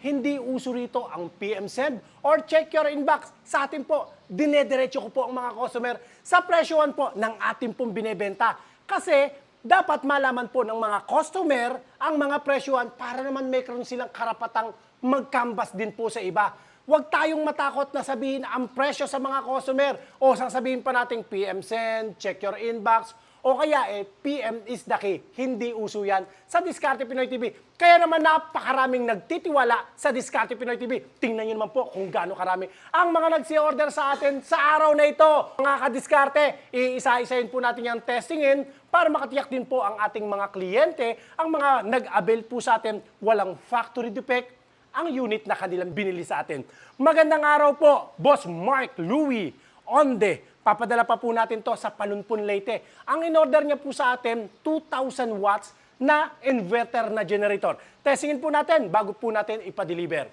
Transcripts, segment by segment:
Hindi uso rito ang PM send or check your inbox. Sa atin po, dinediretso ko po ang mga customer sa presyohan po ng ating pong binebenta. Kasi dapat malaman po ng mga customer ang mga presyohan para naman mayroon silang karapatang magkambas din po sa iba. Huwag tayong matakot na sabihin ang presyo sa mga customer o sasabihin pa nating PM send, check your inbox, o kaya PM is the key. Hindi uso yan sa Diskarte Pinoy TV. Kaya naman napakaraming nagtitiwala sa Diskarte Pinoy TV. Tingnan nyo naman po kung gaano karami ang mga nagsi-order sa atin sa araw na ito. Mga kadiskarte, iisa-isahin po natin yung testingin para makatiyak din po ang ating mga kliyente, ang mga nag-avail po sa atin, walang factory defect ang unit na kanilang binili sa atin. Magandang araw po, Boss Mark Louie Onde. Papadala pa po natin to sa Panunpun, Leyte. Ang in-order niya po sa atin, 2,000 watts na inverter na generator. Testingin po natin bago po natin ipa-deliver.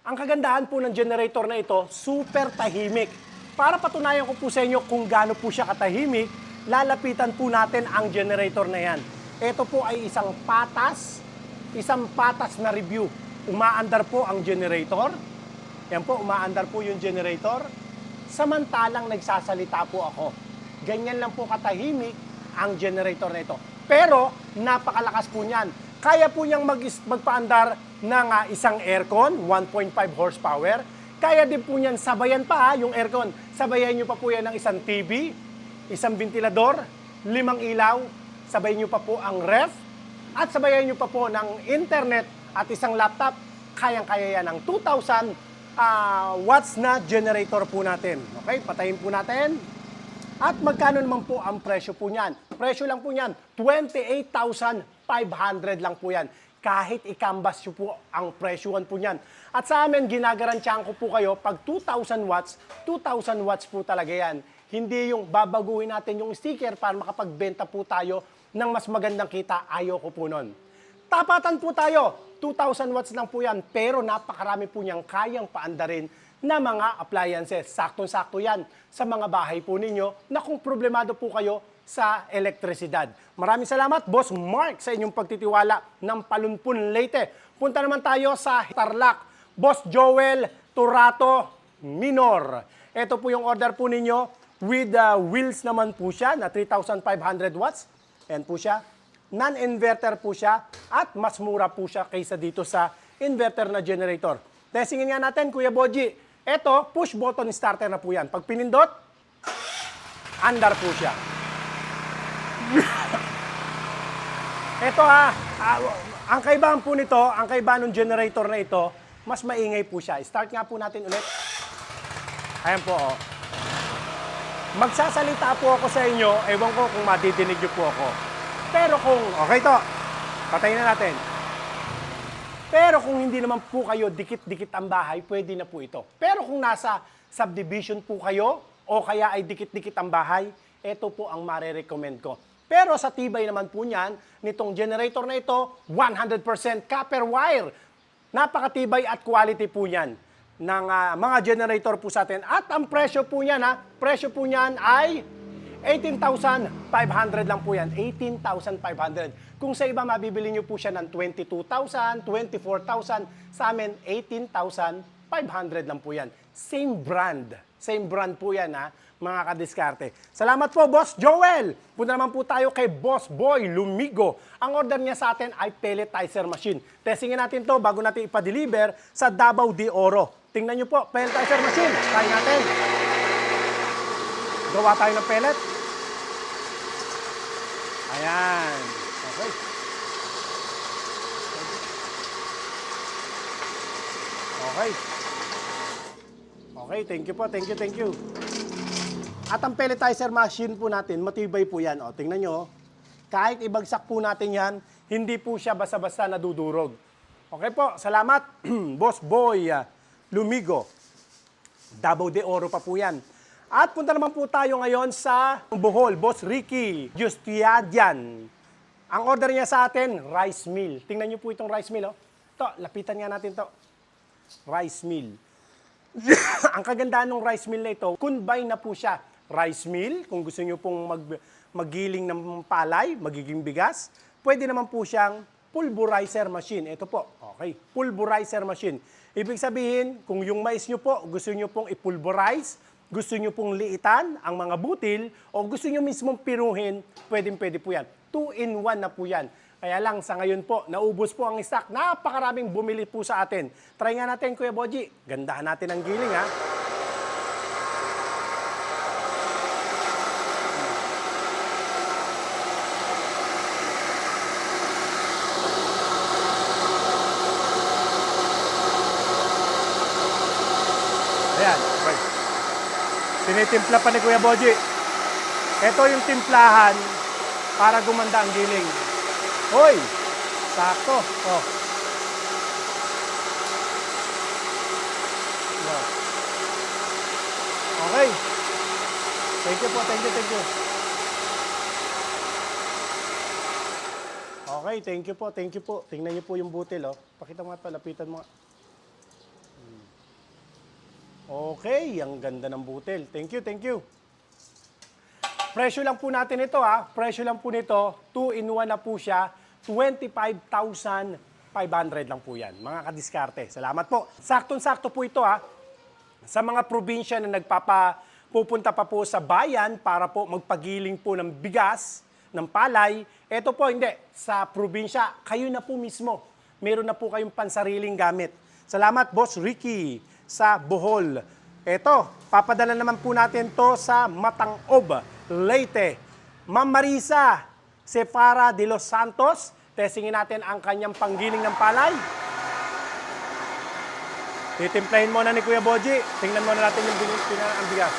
Ang kagandahan po ng generator na ito, super tahimik. Para patunayan ko po sa inyo kung gaano po siya katahimik, lalapitan po natin ang generator na yan. Ito po ay isang patas na review. Umaandar po ang generator. Yan po, umaandar po yung generator. Samantalang nagsasalita po ako. Ganyan lang po katahimik ang generator na ito. Pero napakalakas po niyan. Kaya po niyang magpaandar ng isang aircon, 1.5 horsepower. Kaya din po niyan sabayan pa yung aircon. Sabayan niyo pa po yan ng isang TV, isang ventilador, 5 ilaw. Sabayan niyo pa po ang ref. At sabayan niyo pa po ng internet at isang laptop. Kayang-kaya yan ng 2,000 watts na generator po natin. Okay, patayin po natin. At magkano naman po ang presyo po niyan? Presyo lang po niyan, 28,500 lang po yan. Kahit ikambas nyo po ang presyohan po niyan. At sa amin, ginagarantiyan ko po kayo, pag 2,000 watts po talaga yan. Hindi yung babaguhin natin yung sticker para makapagbenta po tayo ng mas magandang kita. Ayoko po nun. Tapatan po tayo. 2,000 watts lang po yan, pero napakarami po niyang kayang paandarin na mga appliances. Saktong-sakto yan sa mga bahay po ninyo na kung problemado po kayo sa elektrisidad. Maraming salamat, Boss Mark, sa inyong pagtitiwala ng Panunpun, Leyte. Punta naman tayo sa Tarlac. Boss Joel Turato Minor. Ito po yung order po ninyo with wheels naman po siya na 3,500 watts. Ayan po siya. Non-inverter po siya at mas mura po siya kaysa dito sa inverter na generator. Testingin nga natin, Kuya Boji. Ito, push button starter na po yan. Pag pinindot, andar po siya. Ito ang kaibahan po nito, ang kaibahan ng generator na ito, mas maingay po siya. Start nga po natin ulit. Ayan po, oh. Magsasalita po ako sa inyo, ewan ko kung matidinig niyo po ako. Pero kung, okay to, patayin na natin. Pero kung hindi naman po kayo dikit-dikit ang bahay, pwede na po ito. Pero kung nasa subdivision po kayo, o kaya ay dikit-dikit ang bahay, ito po ang marirecommend ko. Pero sa tibay naman po niyan, nitong generator na ito, 100% copper wire. Napakatibay at quality po niyan ng mga generator po sa atin. At ang presyo po niyan, presyo po niyan ay 18,500 lang po yan. 18,500. Kung sa iba, mabibili nyo po siya ng 22,000, 24,000. Sa amin, 18,500 lang po yan. Same brand. Same brand po yan, mga kadiskarte. Salamat po, Boss Joel. Punta naman po tayo kay Boss Boy Lumigo. Ang order niya sa atin ay pelletizer machine. Testingin natin to bago natin ipa-deliver sa Davao de Oro. Tingnan nyo po, pelletizer machine. Try natin. Gawa tayo ng pellet. Ayan. Okay. Okay. Okay, thank you po. Thank you. At ang pelletizer machine po natin, matibay po yan. O, tingnan nyo. Kahit ibagsak po natin yan, hindi po siya basta-basta nadudurog. Okay po, salamat. Boss Boy Lumigo. Davao de Oro pa po yan. At punta naman po tayo ngayon sa Bohol, Boss Ricky Justiadian. Ang order niya sa atin, rice meal. Tingnan niyo po itong rice meal. Oh. Ito, lapitan nga natin to. Rice meal. Ang kagandahan ng rice meal na ito, combine na po siya. Rice meal, kung gusto niyo pong magiling ng palay, magiging bigas. Pwede naman po siyang pulverizer machine. Ito po, okay, pulverizer machine. Ibig sabihin, kung yung mais nyo po, gusto nyo pong ipulverize, gusto nyo pong liitan ang mga butil, o gusto nyo mismong pinuhin, pwede po yan. 2-in-1 na po yan. Kaya lang sa ngayon po, naubos po ang stock. Napakaraming bumili po sa atin. Try nga natin, Kuya Boji. Gandahan natin ang giling, ha? Ayan, okay. Tinitimpla pa ni Kuya Boji. Ito yung timplahan para gumanda ang giling. Hoy! Sakto. Oh. Oh. Okay. Thank you po, thank you. Okay, thank you po. Tingnan niyo po yung butil, oh. Pakita mo nga ito, lapitan mo nga. Okay, ang ganda ng butil. Thank you. Presyo lang po natin ito, ha. Presyo lang po nito, 2-in-1 na po siya. 25,500 lang po yan, mga kadiskarte. Salamat po. Saktong-sakto po ito, ha. Sa mga probinsya na pupunta pa po sa bayan para po magpagiling po ng bigas, ng palay, ito po hindi. Sa probinsya, kayo na po mismo. Meron na po kayong pansariling gamit. Salamat, Boss Ricky, sa Bohol. Ito, papadala naman po natin to sa Matang-Ob, Leyte. Ma'am Marisa Sefara de los Santos, testingin natin ang kanyang panggiling ng palay. Titimplahin muna ni Kuya Boji. Tingnan muna natin yung ang bigas.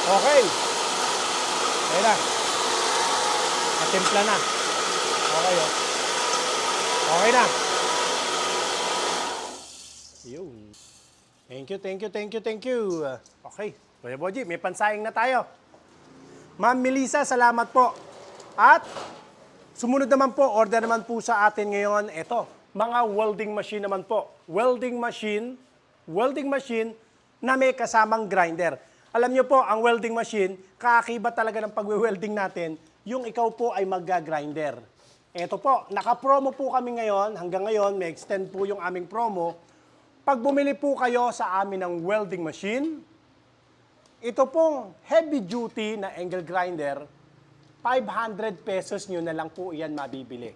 Okay. Ayan na. Natimpla na. Okay, oh. Okay na. Yun. Thank you. Okay. Kuya Boji, may pansayang na tayo. Ma'am Melissa, salamat po. At sumunod naman po, order naman po sa atin ngayon, ito, mga welding machine naman po. Welding machine na may kasamang grinder. Alam nyo po, ang welding machine, kaakibat talaga ng pagwe-welding natin, yung ikaw po ay mag-grinder. Ito po, naka-promo po kami ngayon. Hanggang ngayon, may extend po yung aming promo. Pag bumili po kayo sa amin ng welding machine, ito pong heavy duty na angle grinder, 500 pesos nyo na lang po yan mabibili.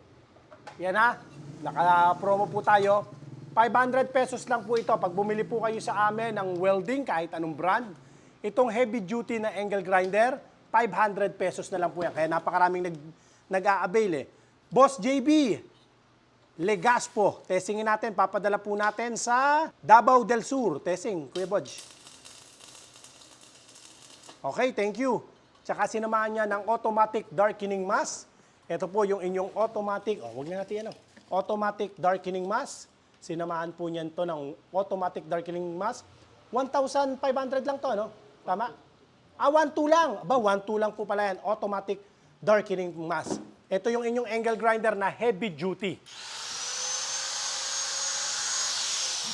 Yan ha, naka-promo po tayo. 500 pesos lang po ito. Pag bumili po kayo sa amin ng welding, kahit anong brand, itong heavy duty na angle grinder, 500 pesos na lang po yan. Kaya napakaraming nag-a-avail eh. Boss JB, Legaspo, testingin natin, papadala po natin sa Davao del Sur. Testing, Kuya Bodge. Okay, thank you. Tsaka sinamahan niya ng automatic darkening mask. Ito po yung inyong automatic, wag na natin yan, automatic darkening mask. Sinamahan po niyan to ng automatic darkening mask. 1,500 lang to, no? Tama? 1,2 lang. 1,2 lang po pala yan. Automatic darkening mask. Ito yung inyong angle grinder na heavy duty.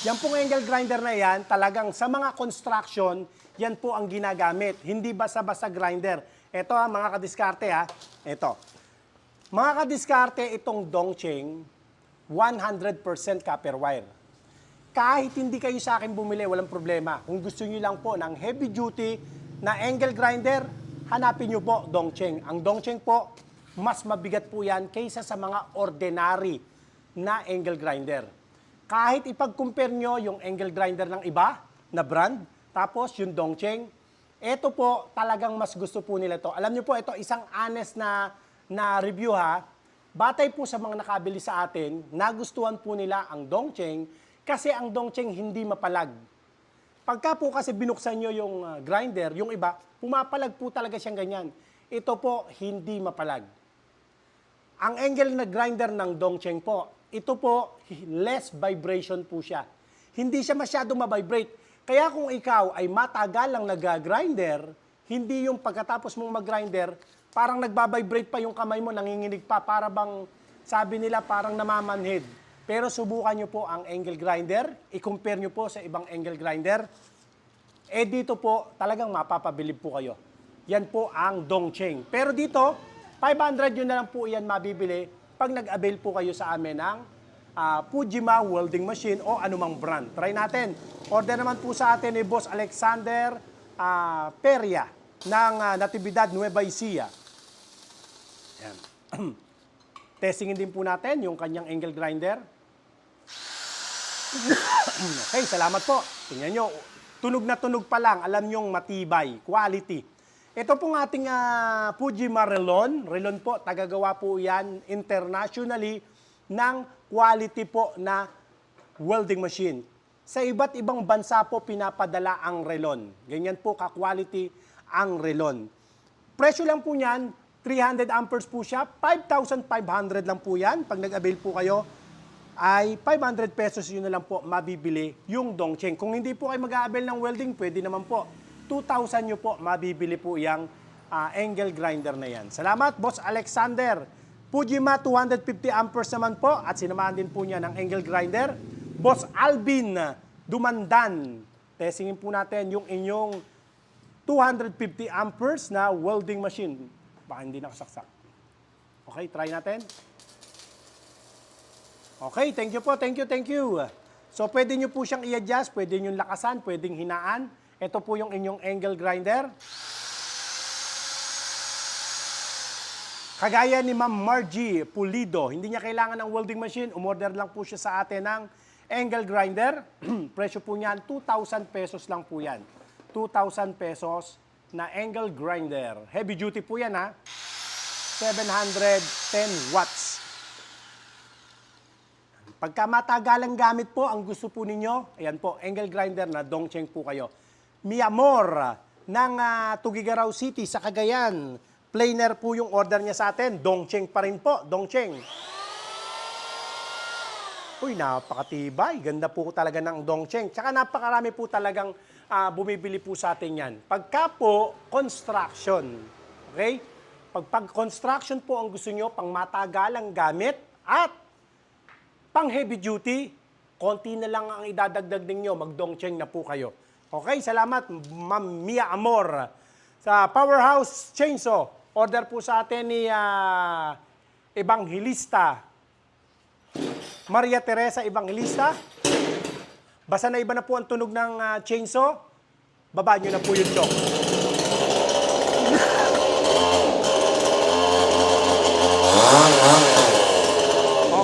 Yan pong angle grinder na yan, talagang sa mga construction, yan po ang ginagamit. Hindi basta-basta grinder. Ito mga kadiskarte Ito. Mga kadiskarte, itong Dongcheng, 100% copper wire. Kahit hindi kayo sa akin bumili, walang problema. Kung gusto niyo lang po ng heavy duty na angle grinder, hanapin niyo po Dongcheng. Ang Dongcheng po, mas mabigat po yan kaysa sa mga ordinary na angle grinder. Kahit ipag-compare nyo yung angle grinder ng iba na brand, tapos yung Dongcheng, ito po talagang mas gusto po nila to. Alam nyo po, ito isang honest na review ha. Batay po sa mga nakabili sa atin, nagustuhan po nila ang Dongcheng kasi ang Dongcheng hindi mapalag. Pagka po kasi binuksan nyo yung grinder, yung iba, pumapalag po talaga siyang ganyan. Ito po, hindi mapalag. Ang angle na grinder ng Dongcheng po, ito po, less vibration po siya. Hindi siya masyadong ma-vibrate. Kaya kung ikaw ay matagal lang nag-grinder, hindi yung pagkatapos mong mag-grinder, parang nagbabibrate pa yung kamay mo, nanginginig pa, para bang, sabi nila, parang namamanhid. Pero subukan nyo po ang angle grinder, i-compare nyo po sa ibang angle grinder, dito po, talagang mapapabilib po kayo. Yan po ang Dongcheng. Pero dito, 500 yun na lang po yan mabibili pag nag-avail po kayo sa amin ng Fujima welding machine o anumang brand. Try natin. Order naman po sa atin ni Boss Alexander Peria ng Natividad, Nueva Ecija. Yan. Testingin din po natin yung kanyang angle grinder. Okay, salamat po. Tingnan nyo, tunog na tunog pa lang, alam nyong matibay, quality. Ito pong ating Fujima Relon. Relon po, tagagawa po yan internationally ng quality po na welding machine. Sa iba't ibang bansa po pinapadala ang Relon. Ganyan po ka-quality ang Relon. Presyo lang po niyan, 300 amperes po siya, 5,500 lang po yan. Pag nag-avail po kayo, ay 500 pesos yun na lang po mabibili yung Dongcheng. Kung hindi po kayo mag-a-avail ng welding, pwede naman po. 2,000 nyo po mabibili po yung angle grinder na yan. Salamat, Boss Alexander. Fujima 250 amperes naman po at sinamahan din po niya ng angle grinder. Boss Alvin Dumandan. Testingin po natin yung inyong 250 amperes na welding machine. Baka hindi nakasaksak. Okay, try natin. Okay, thank you po, thank you. So, pwede nyo po siyang i-adjust, pwede nyo lakasan, pwedeng hinaan. Ito po yung inyong angle grinder. Kagaya ni Ma'am Margie Pulido, hindi niya kailangan ng welding machine, umorder lang po siya sa atin ng angle grinder. Presyo po niyan, 2,000 pesos lang po yan. 2,000 pesos na angle grinder. Heavy duty po yan ha. 710 watts. Pagka matagalang gamit po, ang gusto po ninyo, ayan po, angle grinder na Dongcheng po kayo. Miamor ng Tugigaraw City sa Cagayan. Planer po yung order niya sa atin. Dongcheng pa rin po, Dongcheng. Uy, napakatibay. Ganda po talaga ng Dongcheng. Tsaka napakarami po talagang bumibili po sa atin yan. Pagka po, construction. Okay? Pag construction po ang gusto nyo, pang matagalang gamit at pang heavy duty, konti na lang ang idadagdag ninyo, mag-Dongcheng na po kayo. Okay, salamat Ma'am Mia Amor. Sa Powerhouse Chainsaw, order po sa atin ni Evangelista. Maria Teresa Evangelista. Basta na iba na po ang tunog ng chainsaw, baba nyo na po yung choke.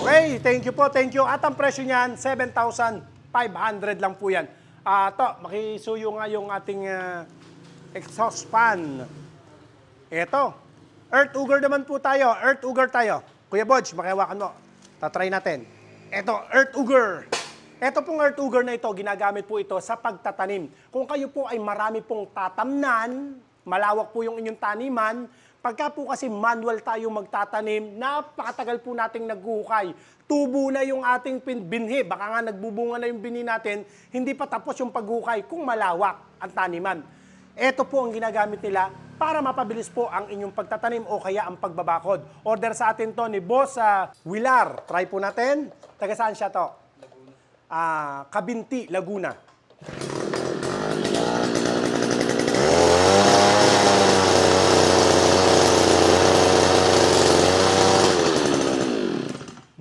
Okay, thank you po, thank you. At ang presyo niyan, 7,500 lang po yan. Makisuyo nga yung ating exhaust fan. Ito, Earth Auger naman po tayo. Earth Auger tayo. Kuya Bodge, makihawakan mo. Tatry natin. Ito, Earth Auger. Ito pong Earth Auger na ito, ginagamit po ito sa pagtatanim. Kung kayo po ay marami pong tatamnan, malawak po yung inyong taniman, pagka po kasi manual tayo magtatanim, napakatagal po nating naghuhukay. Tubo na yung ating binhi, baka nga nagbubunga na yung binhi natin, hindi pa tapos yung paghukay kung malawak ang taniman. Ito po ang ginagamit nila para mapabilis po ang inyong pagtatanim o kaya ang pagbabakod. Order sa atin to ni Boss Wilar. Try po natin. Taga saan siya to? Kabinti, Laguna.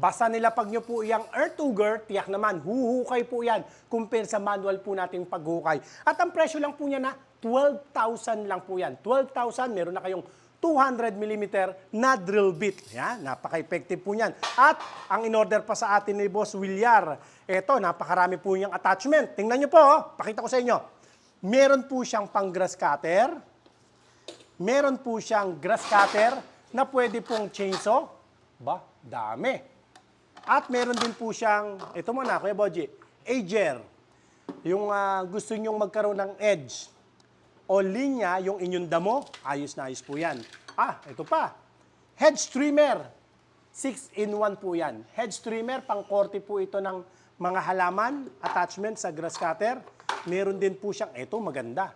Basta nilapag nyo po yung Earth Auger, tiyak naman, huhukay po yan compare sa manual po nating paghukay. At ang presyo lang po niya na 12,000 lang po yan. 12,000, meron na kayong 200 mm na drill bit. Yan, napaka-effective po yan. At ang in-order pa sa atin ni Boss Williar, eto, napakarami po yung attachment. Tingnan nyo po, pakita ko sa inyo. Meron po siyang pang grass cutter. Meron po siyang grass cutter na pwede pong chainsaw. Ba, dami. At meron din po siyang, ito muna, Kuya Bodji, edger. Yung gusto nyong magkaroon ng edge o linya, yung inyong damo, ayos na ayos po yan. Ito pa, hedge trimmer. 6-in-1 po yan. Hedge trimmer, pang-korte po ito ng mga halaman, attachment sa grass cutter. Meron din po siyang, ito maganda,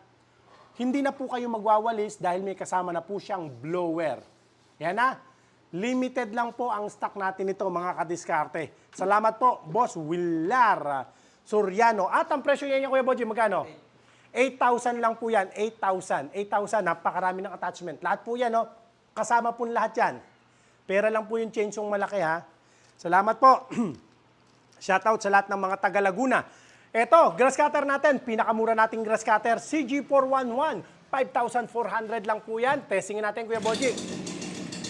hindi na po kayo magwawalis dahil may kasama na po siyang blower. Yan na. Limited lang po ang stock natin ito, mga kadiskarte. Salamat po, Boss Willar Soriano. At ang presyo niya, Kuya Boji, magkano? 8,000 lang po yan. 8,000. 8,000, napakarami ng attachment. Lahat po yan, no? Kasama po lahat yan. Pera lang po yung change yung malaki, ha? Salamat po. Shoutout sa lahat ng mga taga Laguna. Eto, grass cutter natin. Pinakamura nating grass cutter, CG411. 5,400 lang po yan. Testingin natin, Kuya Boji.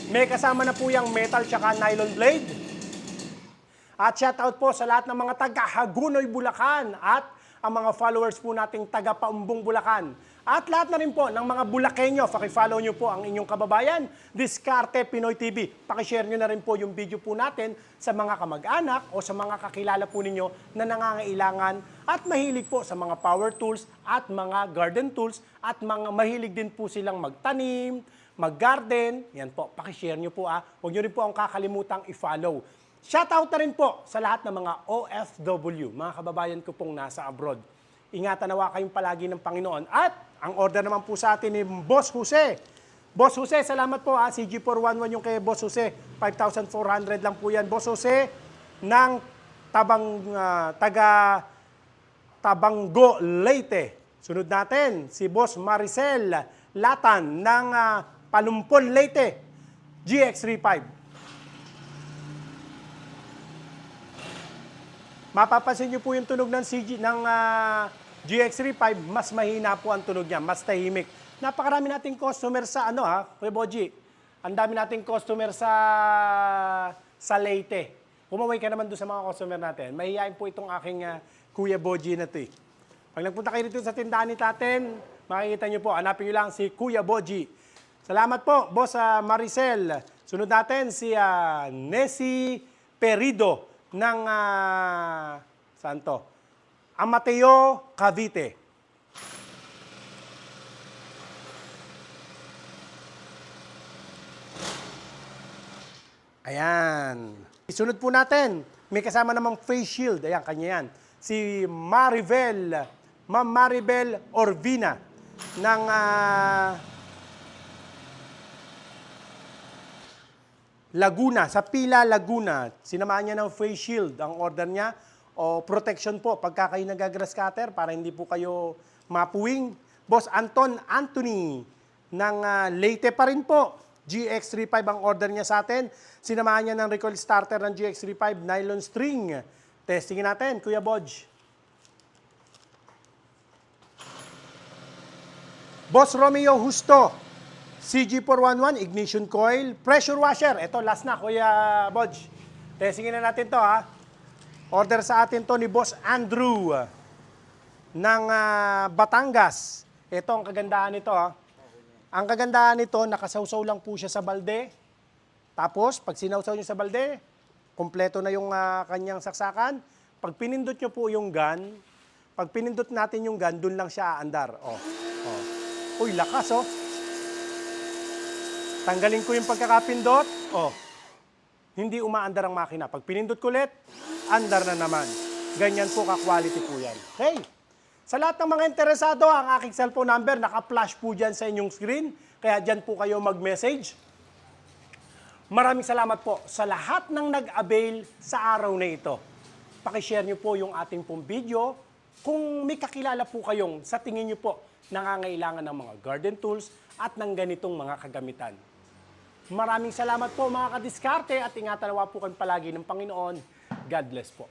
May kasama na po yung metal tsaka nylon blade. At shoutout po sa lahat ng mga taga Hagunoy, Bulacan. At ang mga followers po nating taga Paumbong, Bulacan. At lahat na rin po ng mga Bulakenyo, paki-follow nyo po ang inyong kababayan, Diskarte Pinoy TV. Paki-share nyo na rin po yung video po natin sa mga kamag-anak o sa mga kakilala po ninyo na nangangailangan at mahilig po sa mga power tools at mga garden tools at mga mahilig din po silang magtanim, mag-garden. Yan po, paki-share nyo po. Huwag nyo rin po ang kakalimutang i-follow. Shoutout na rin po sa lahat ng mga OFW, mga kababayan ko pong nasa abroad. Ingatan nawa kayong palagi ng Panginoon. At ang order naman po sa atin ni Boss Jose. Boss Jose, salamat po. CG411 yung kay Boss Jose. 5,400 lang po yan. Boss Jose ng taga Tabanggo, Leyte. Sunod natin, si Boss Maricel Latan ng Palumpon, Leyte. GX35. Mapapansin niyo po yung tunog ng GX35, mas mahina po ang tunog niya, mas tahimik. Napakarami nating customer sa Kuya Boji. Ang dami nating customer sa Leyte. Kumaway ka naman doon sa mga customer natin. Mahihayin po itong aking Kuya Boji na ito. Pag nagpunta kayo dito sa tindahan natin, makikita niyo po, hanapin niyo lang si Kuya Boji. Salamat po, Boss Maricel. Sunod natin si Nessie Perido ng Amateo, Cavite. Ayan. Isunod po natin, may kasama namang face shield. Ayan, kanya yan. Si Ma'am Maribel Orvina ng Laguna, sa Pila, Laguna. Sinamahan niya ng face shield ang order niya o protection po pagka kayo nag-grass cutter para hindi po kayo mapuwing. Boss Anthony ng Leyte pa rin po. GX35 ang order niya sa atin. Sinamahan niya ng recoil starter ng GX35 nylon string. Testingin natin, Kuya Bodge. Boss Romeo Justo. CG411, ignition coil, pressure washer. Ito, last na, Kuya Bodge. Testingin na natin to, Order sa atin to ni Boss Andrew ng Batangas. Ito, ang kagandahan nito, Ang kagandahan nito, nakasawsaw lang po siya sa balde. Tapos, pag sinawsaw nyo sa balde, kompleto na yung kanyang saksakan. Pag pinindot nyo po yung gun, pag pinindot natin yung gun, dun lang siya aandar. Uy, lakas, Tanggalin ko yung pagkakapindot. Hindi umaandar ang makina. Pag pinindot ko ulit, andar na naman. Ganyan po ka-quality po yan. Okay. Sa lahat ng mga interesado, ang aking cellphone number, naka-flash po dyan sa inyong screen. Kaya dyan po kayo mag-message. Maraming salamat po sa lahat ng nag-avail sa araw na ito. Pakishare nyo po yung ating pong video. Kung may kakilala po kayong sa tingin nyo po nangangailangan ng mga garden tools at ng ganitong mga kagamitan. Maraming salamat po mga kadiskarte at ingatan nawa po kayo palagi ng Panginoon. God bless po.